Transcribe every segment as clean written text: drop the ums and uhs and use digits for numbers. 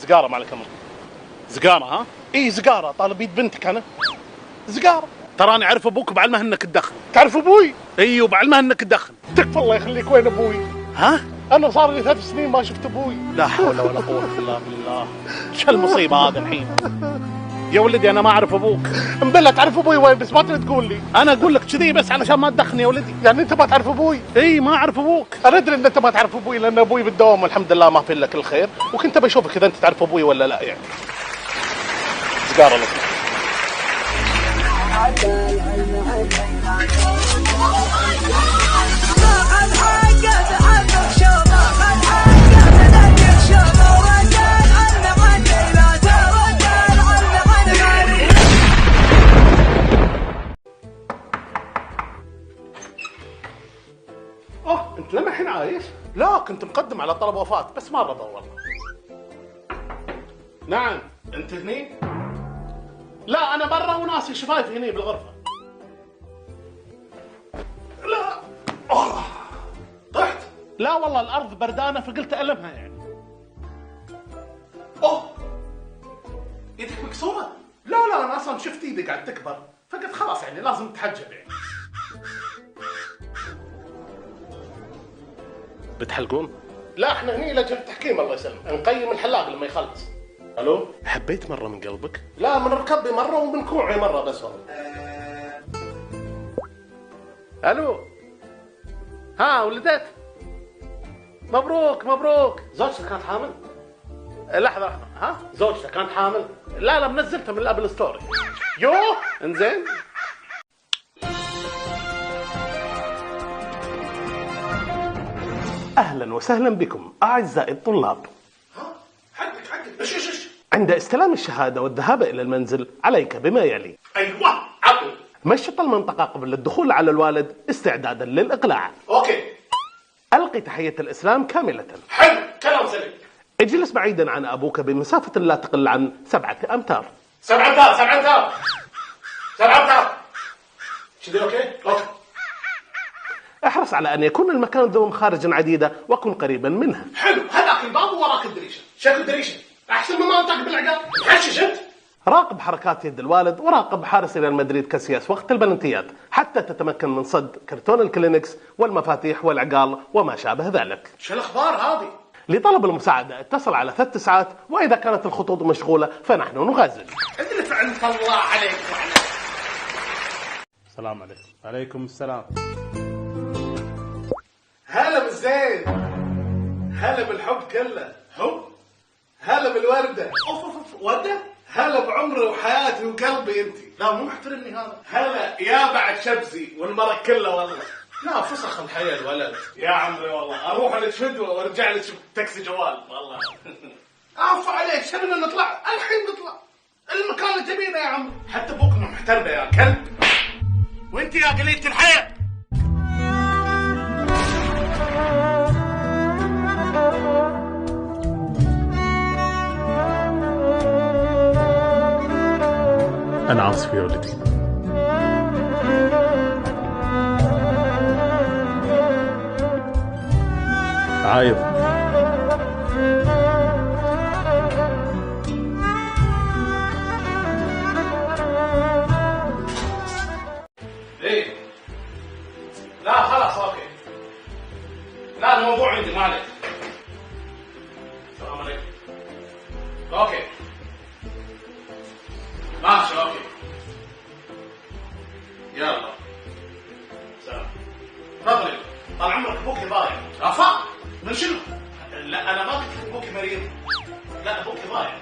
سيجاره مالك امر. سيجاره ها؟ اي سيجاره، طالب يد بنتك انا. سيجاره. تراني اعرف ابوك وبعلمه انك تدخن. تعرف ابوي؟ اي وبعلمه انك تدخن. تكفى الله يخليك، وين ابوي؟ ها؟ انا صار لي 3 سنين ما شفت ابوي. لا حول ولا قوه الا بالله. شو المصيبه هذا الحين؟ يا ولدي انا ما اعرف ابوك. مبلى تعرف ابوي وين، بس ما تريد تقول لي. انا اقول لك كذي بس علشان ما تدخن يا ولدي. يعني انت ما تعرف ابوي؟ اي ما اعرف ابوك. انا ادري ان انت ما تعرف ابوي لان ابوي بالدوام والحمد لله ما في لك الخير، وكنت بشوفك اذا انت تعرف ابوي ولا لا يعني. سيجاره لك. انت لما الحين عايش؟ لا كنت مقدم على طلب وفاة بس ما رضوا والله. نعم انت هني؟ لا انا برا وناسي شفايفي هني بالغرفة. لا طحت؟ لا والله الارض بردانة فقلت ألمها يعني. ايدك مكسورة؟ لا انا اصلا شفت ايدي قاعد تكبر فقلت خلاص يعني لازم تحجب يعني. بتحلقون؟ لا احنا هني لجنة تحكيم الله يسلمك، نقيم الحلاق لما يخلص. الو؟ حبيت مرة من قلبك؟ لا من ركبي مرة ومن كوعي مرة بس والله. الو؟ ها ولدت؟ مبروك. زوجتك كانت حامل؟ لحظة ها؟ زوجتك كانت حامل؟ لا منزلتها من الابل ستوري. يوه انزين. أهلا وسهلا بكم أعزائي الطلاب. حقك إيش عند استلام الشهادة والذهاب إلى المنزل عليك بما يلي. أيوة عقل. مشط المنطقة قبل الدخول على الوالد استعدادا للإقلاع. أوكي. ألقي تحية الإسلام كاملة. حلو كلام سليم. اجلس بعيدا عن أبوك بمسافة لا تقل عن 7 أمتار. 7 أمتار. شدي أوكي؟ احرص على أن يكون المكان ذو مخارج عديدة وكن قريبا منها. حلو هذاك الباب ووراك الدريشة. شكل الدريشة أحسن مما أنطق بالعقاب. تحشش أنت. راقب حركات يد الوالد وراقب حارس ريال مدريد كاسياس وقت البلنتيات حتى تتمكن من صد كرتون الكلينكس والمفاتيح والعقال وما شابه ذلك. شو الأخبار هذه؟ لطلب المساعدة اتصل على 3 ساعات وإذا كانت الخطوط مشغولة فنحن نغازل. اللي فعلت الله عليك وعلى. السلام عليكم. عليكم السلام. هلا بالزين، هلا بالحب كله. حب؟ هلا بالوردة. اوف وردة؟ هلا بعمري وحياتي وقلبي انت. لا مو محترمني هذا. هلا يا بعد شبزي والمرة كلها والله. لا فسخ الحياة الولد. يا عمري والله اروح لك فدوة وارجع لك تاكسي جوال والله. عفو عليك شبنا نطلع الحين نطلع المكان اللي تبينه يا عمري. حتى ابوك مو محترمه يا كلب. وانت يا قليلة الحياة. أنا آسف يا ولدي. عايض. إيه؟ لا خلاص أوكي. لا الموضوع عندي ما عليك. السلام عليكم. أوكي. ماشي اوكي. يلا سلام. تفضلي. طال عمرك ابوك ضايع. افا من شنو؟ لا انا ما قلت ابوك مريض. لا ابوك ضايع.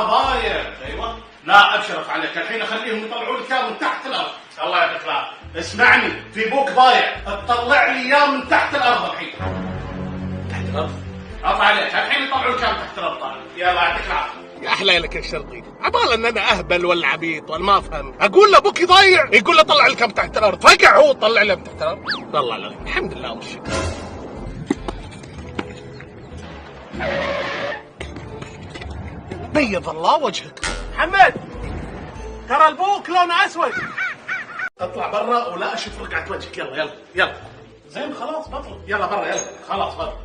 ضايع. ايوه. لا ابشرف عليك الحين اخليهم يطلعوا لك اياه من تحت الارض. الله يعطيك العافيه. اسمعني في ابوك ضايع تطلع لي اياه من تحت الارض الحين. تحت الارض؟ عفا عليك الحين يطلعوا لك اياه من تحت الارض. يلا يعطيك العافيه. يا حليلك يا شرقي عبال ان انا اهبل ولا عبيط ولا ما افهم. اقول له ابوك يضيع يقول له طلع لك تحت الارض. فقع هو طلع له تحت الارض. والله لا الحمد لله والشكر. بيض الله وجهك محمد. ترى البوك لونه اسود. اطلع برا ولا اشوف رقعة وجهك. يلا زين خلاص بطل. يلا برا يلا خلاص برا.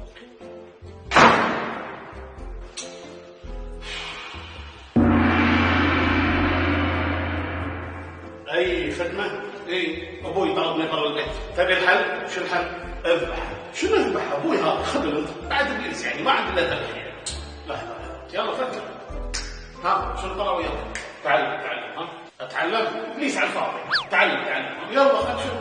اي خدمه. اي ابوي طردني برا البيت. تبي الحل؟ شو الحل؟ اذبح. شنو اذبح ابوي هذا؟ خذل انت بعد ابليس يعني ما عندي الا ذبح يعني. لا يلا فكر. ها شو الطراوي يلا. تعلم ها. اتعلم ابليس على الفاضي. تعلم يلا خل شوف.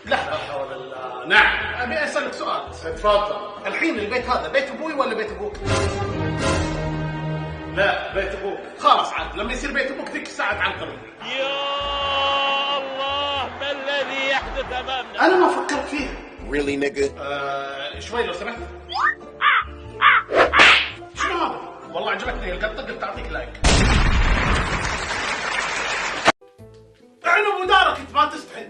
لا حول الله. نعم ابي اسالك سؤال. تفضل. الحين البيت هذا بيت ابوي ولا بيت ابوك؟ لا بيت ابوك. خلاص عاد لما يصير بيت ابوك ذيك الساعه تعلقني. يا الله ما الذي يحدث امامنا؟ انا ما فكرت فيها. Really nigga? شوي لو سمحت. شنو هذا؟ والله عجبتني القطه قلت اعطيك لايك. احنا بدارك انت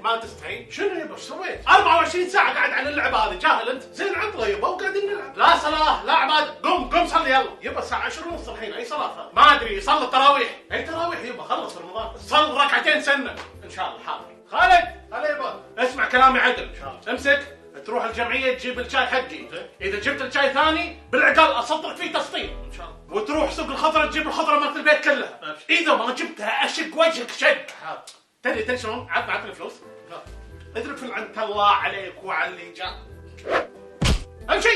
ما تستحي شنو يبا ايش سويت؟ 24 ساعة قاعد على اللعبة هذه جاهل انت؟ زين عطله يبا وقاعدين نلعب. لا صلاة لا عبادة. قم صلي يلا. يبا الساعة 10 ونص الحين اي صلاة هذه؟ ما ادري صلي التراويح. اي تراويح يبا خلص رمضان. صل ركعتين سنة ان شاء الله. حاضر. خالد هلا يبا اسمع كلامي عدل ان شاء الله. امسك تروح الجمعية تجيب الشاي حقي. اذا جبت الشاي ثاني بالعقال اصدرك فيه تسطيل ان شاء الله. وتروح سوق الخضرة تجيب الخضرة مالت البيت كلها. اذا ما جبتها اشق وجهك شق. حاضر. تدري شلون؟ عطني الفلوس. اضرب في العنت الله عليك وعلى اللي جاء. امشي.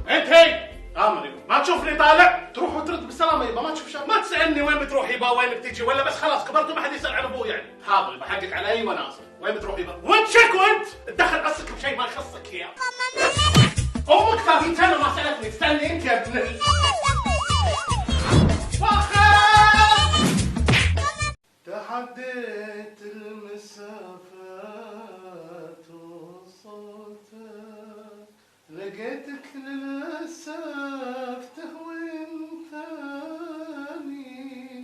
انت هي امر يبا. ما تشوفني طالع تروح وترد بالسلامه يبا. ما تشوف شيء. ما تسالني وين بتروح يبا وين بتجي ولا بس خلاص كبرت وما حد يسال عن ابوي يعني. حاضر يبا حقك علي وناصر. وين بتروح يبا؟ وانت شك وانت تدخل راسك بشيء ما يخصك يا امك 30 سنه ما سالتني. تسالني انت يا ابن تحديت المسافات وصوتك لقيتك للأسف تهوين ثاني.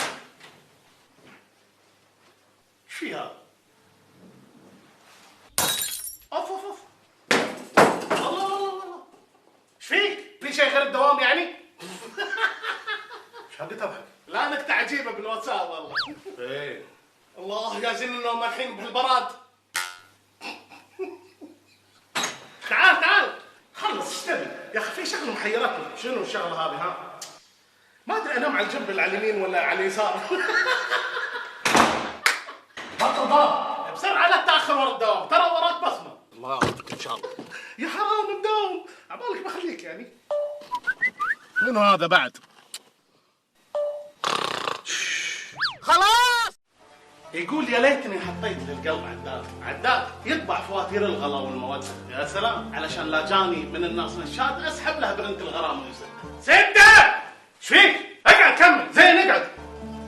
شو هذا؟ اوف الله ايش فيك؟ في شيء غير الدوام يعني؟ ايش هذا تضحك؟ لا نكتة عجيبة بالواتساب والله. ايه الله يا زين انهم الحين بهالبراد. تعال خلص ايش تبي؟ يا اخي في شغله محيرتني. شنو الشغله هذه ها؟ ما ادري انام على الجنب اللي على اليمين ولا على اليسار. بطل باب بسرعه لا تاخر ورا الدوام ترى وراك بصمه. الله يعطيك ان شاء الله. يا حرام الدوام عبالك بخليك يعني. منو هذا بعد؟ خلاص. يقول يا ليتني حطيت للقلب عداد يطبع فواتير الغلا والمودة. يا سلام علشان لا جاني من الناس نشاد اسحب له بنت الغرام ويسد. سده ايش فيك؟ اقعد كمل زين اقعد.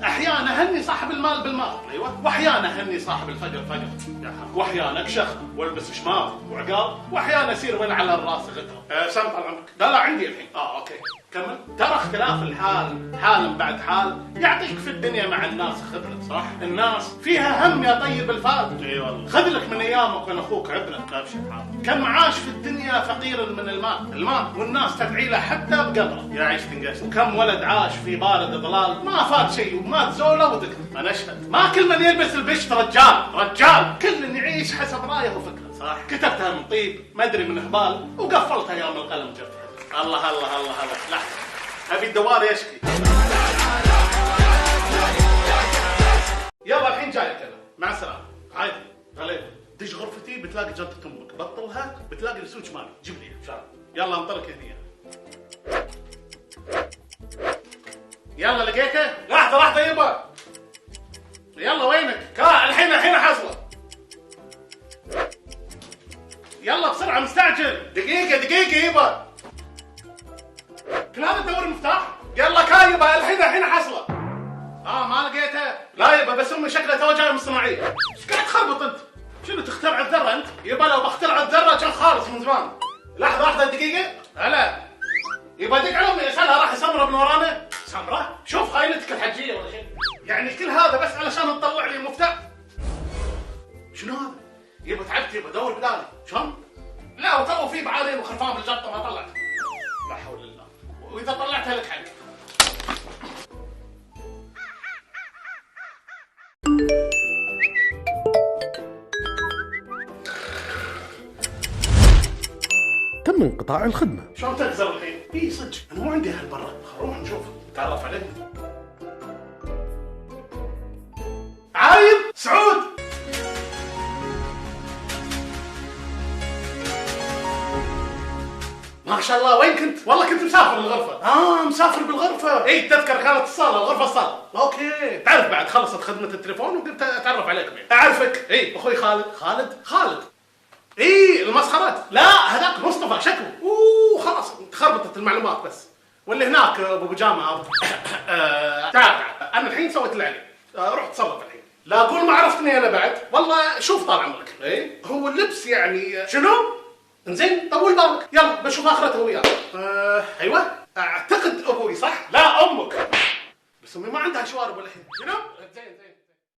احيانا هني صاحب المال بالمال ايوه واحيانا هني صاحب الفقر فقر يا حق واحيانا اكشخ والبس شماغ وعقال واحيانا يصير وين على الراس غتره. سم طال عمرك. لا عندي الحين. اوكي كمل. ترى اختلاف الحال حال بعد حال يعطيك في الدنيا مع الناس خبره. صح الناس فيها هم يا طيب الفال. اي والله خذ لك من ايامك وين اخوك عبره. ابشر حاضر. كم عاش في الدنيا فقير من المال والناس تدعي له حتى بقبره. يا عيش تنقش. وكم ولد عاش في بارد ضلال ما فات شيء ومات زوله ودكتور. انا اشهد ما كل من يلبس البشت رجال كل يعيش حسب رايه وفكره. صح كتبتها من طيب ما ادري من هبال وقفلتها يوم القلم جفها. الله لحظة أبي الدوار يشكي. يلا الحين جايك أنا مع السلامة. عادي غليظ تيجي غرفتي بتلاقي جنطة أمك بطلها بتلاقي السويتش مالي جيب لي إن شاء الله. يلا انطلق هدية. يلا لقيته؟ لحظة يبا. يلا وينك؟ الحين حصله. يلا بسرعة مستعجل. دقيقة يبا. كل هذا تدور المفتاح؟ يلا كايبه الحين حصله. ما لقيته؟ لا يبا بس امي شكلها تو جايه من الصناعيه. ايش قاعد تخربط انت؟ شنو تخترع الذره انت؟ يبا لو بخترع الذره كان خالص من زمان. لحظه دقيقه. هلا يبا دق على امي اسالها راح سمره من ورانا. سمره؟ شوف خاينتك الحجيه ولا شيء. يعني كل هذا بس علشان تطلع لي المفتاح؟ شنو هذا؟ يبا تعبت يبا دور بدالي. شلون؟ لا وتو في بعالين وخرفان بالجنطه ما طلعت. لا حول الله. واذا طلعتها لك حق. تم انقطاع الخدمة. شلون تخزر الحين؟ اي صدق انا مو عندي اهل برا. نروح نشوف نتعرف عليه. ما شاء الله. وين كنت؟ والله كنت مسافر الغرفة. مسافر بالغرفة. اي التذكرة كانت الصالة، الغرفة الصالة. اوكي. تعرف بعد خلصت خدمة التليفون وقلت اتعرف عليك بيه. اعرفك. اي اخوي خالد. اي المسخرات. لا هذاك مصطفى شكو. خلاص خربطت المعلومات بس. واللي هناك ابو بيجامه هذا. تعال انا الحين سويت اللي علي. روح تصرف الحين. لا قول ما عرفتني انا بعد. والله شوف طال عمرك. اي هو اللبس يعني شنو؟ انزين طول بالك. يلا بشوف اخرته وياك. ايوه اعتقد ابوي صح؟ لا امك. بس امي ما عندها شوارب ولا شيء. شنو؟ زين